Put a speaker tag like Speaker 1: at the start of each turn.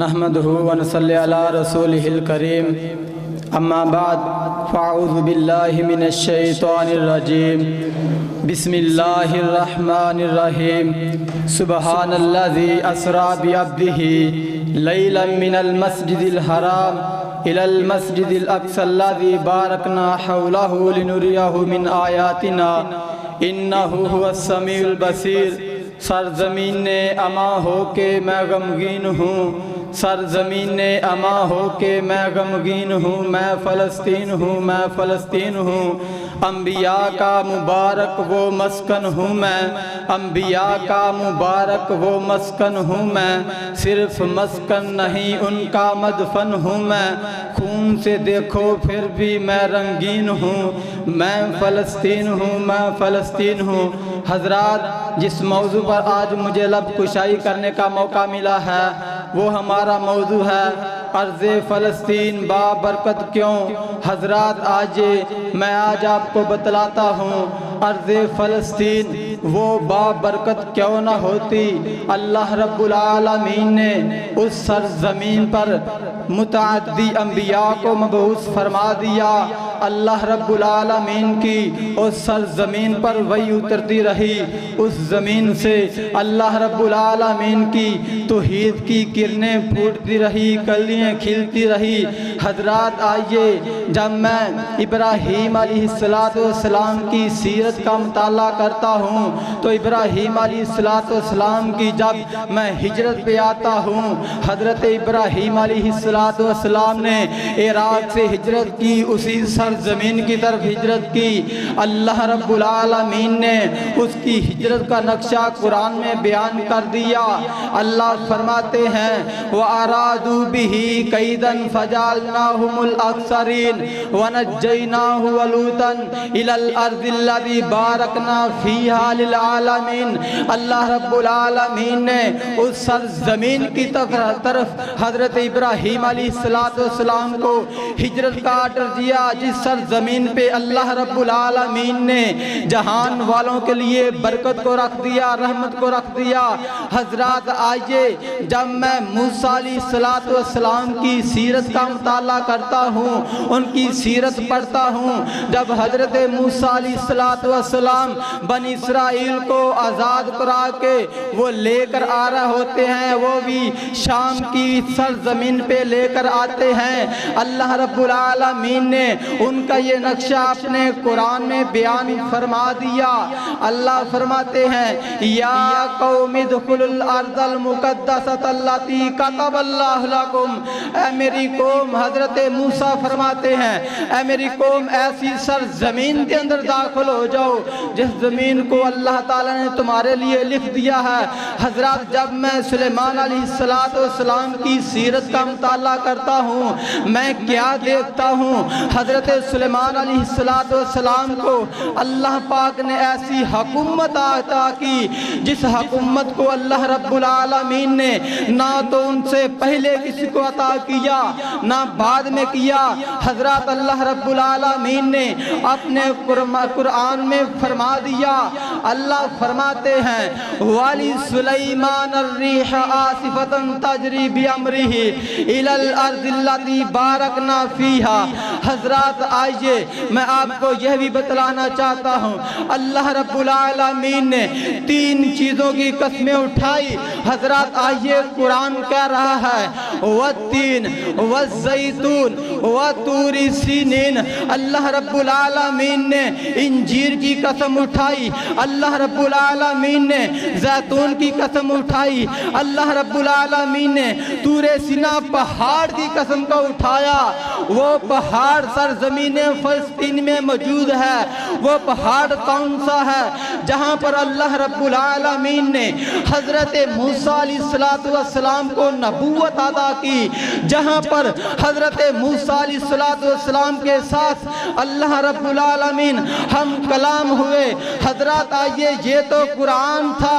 Speaker 1: نحمدہ ونصلی علی رسولہ الکریم اما بعد فاعوذ باللہ من الشیطان الرجیم بسم اللہ الرحمن الرحیم سبحان الذی اسریٰ بعبدہ لیلا من المسجد الحرام الى المسجد الاقصی الذی بارکنا حولہ لنریہ من آیاتنا انہ هو السمیع البصیر۔ سرزمین نے اما ہو کے میں غمگین ہوں، سرزمین نے اما ہو کے میں غمگین ہوں، میں فلسطین ہوں، میں فلسطین ہوں۔ انبیاء کا مبارک وہ مسکن ہوں میں، انبیاء کا مبارک وہ مسکن ہوں میں، صرف مسکن نہیں ان کا مدفن ہوں میں۔ خون سے دیکھو پھر بھی میں رنگین ہوں، میں فلسطین ہوں، میں فلسطین ہوں۔ حضرات، جس موضوع پر آج مجھے لب کشائی کرنے کا موقع ملا ہے وہ ہمارا موضوع ہے ارض فلسطین با برکت کیوں۔ حضرات، میں آج آپ کو بتلاتا ہوں ارض فلسطین وہ با برکت کیوں نہ ہوتی۔ اللہ رب العالمین نے اس سرزمین پر متعدی انبیاء کو مبعوث فرما دیا۔ اللہ رب العالمین کی اس سرزمین پر وحی اترتی رہی، اس زمین سے اللہ رب العالمین کی توحید کی کرنیں پھوٹتی رہی، کلیاں کھلتی رہی۔ حضرات، آئیے، جب میں ابراہیم علیہ السلام کی سیرت کا مطالعہ کرتا ہوں تو ابراہیم علیہ السلام کی جب میں ہجرت پہ آتا ہوں، حضرت ابراہیم علیہ السلام نے عراق سے ہجرت کی، اسی سرزمین کی طرف ہجرت کی۔ اللہ رب العالمین نے اس کی ہجرت کا نقشہ قرآن میں بیان کر دیا۔ اللہ فرماتے ہیں وَأَرَادُوا بِهِ كَيْدًا فَجَعَلْنَاهُمُ الْأَخْسَرِينَ وَنَجَّيْنَاهُ وَلُوطًا إِلَى الْأَرْضِ الَّتِي بَارَكْنَا فِيهَا لِلْعَالَمِينَ۔ اللہ رب العالمین نے اس سرزمین کی طرف حضرت ابراہیم علیہ السلام کو ہجرت کا آرڈر دیا، جس سرزمین پہ اللہ رب العالمین نے جہان والوں کے لیے برکت کو رکھ دیا، رحمت کو رکھ دیا۔ حضرات، آئیے، جب میں موسیٰ علیہ السلام کی سیرت کا مطالعہ کرتا ہوں، ان کی سیرت پڑھتا ہوں، جب حضرت موسیٰ علیہ السلام بنی اسرائیل کو آزاد کرا کے وہ لے کر آ رہے ہوتے ہیں، وہ بھی شام کی سرزمین پہ لے کر آتے ہیں، اللہ رب العالمین نے ان کا یہ نقشہ اپنے قرآن میں بیان فرما دیا۔ اللہ فرماتے ہیں یا قوم ادخلوا الارض المقدسۃ التی کتب اللہ لکم۔ اے میری قوم، حضرت موسیٰ فرماتے ہیں اے میری قوم، ایسی سرزمین کے اندر داخل ہو جاؤ جس زمین کو اللہ تعالیٰ نے تمہارے لیے لکھ دیا ہے۔ حضرات، جب میں سلیمان علیہ السلام کی سیرت کا مطالعہ کرتا ہوں، میں کیا دیکھتا ہوں، حضرت سلیمان علیہ السلام کو اللہ پاک نے ایسی حکومت عطا کی جس حکومت کو اللہ رب العالمین نے نہ تو ان سے پہلے کسی کو عطا کیا نہ بعد میں کیا۔ حضرات، اللہ رب العالمین نے اپنے قرآن میں فرما دیا، اللہ فرماتے ہیں وَلِسُلَيْمَانَ الرِّيحَ عَاصِفَةً تَجْرِي بِأَمْرِهِ إِلَى الْأَرْضِ الَّتِي بَارَكْنَا فِيهَا۔ حضرات، آئیے، میں آپ کو یہ بھی بتلانا چاہتا ہوں، اللہ رب العالمین نے تین چیزوں کی قسمیں اٹھائی۔ حضرات، آئیے، قرآن کہہ رہا ہے والتین والزیتون وطور سینین۔ اللہ رب العالمین نے انجیر کی قسم اٹھائی، اللہ رب العالمین نے زیتون کی قسم اٹھائی، اللہ رب العالمین نے طور سینا پہاڑ کی قسم کو اٹھایا۔ وہ پہاڑ سرزمین فلسطین میں موجود ہے۔ وہ پہاڑ کون سا ہے؟ جہاں پر اللہ رب العالمین نے حضرت موسیٰ علیہ السلام کو نبوت عطا کی، جہاں پر حضرت موسیٰ علیہ السلام کے ساتھ اللہ رب العالمین ہم کلام ہوئے۔ حضرات، آئیے، یہ تو قرآن تھا،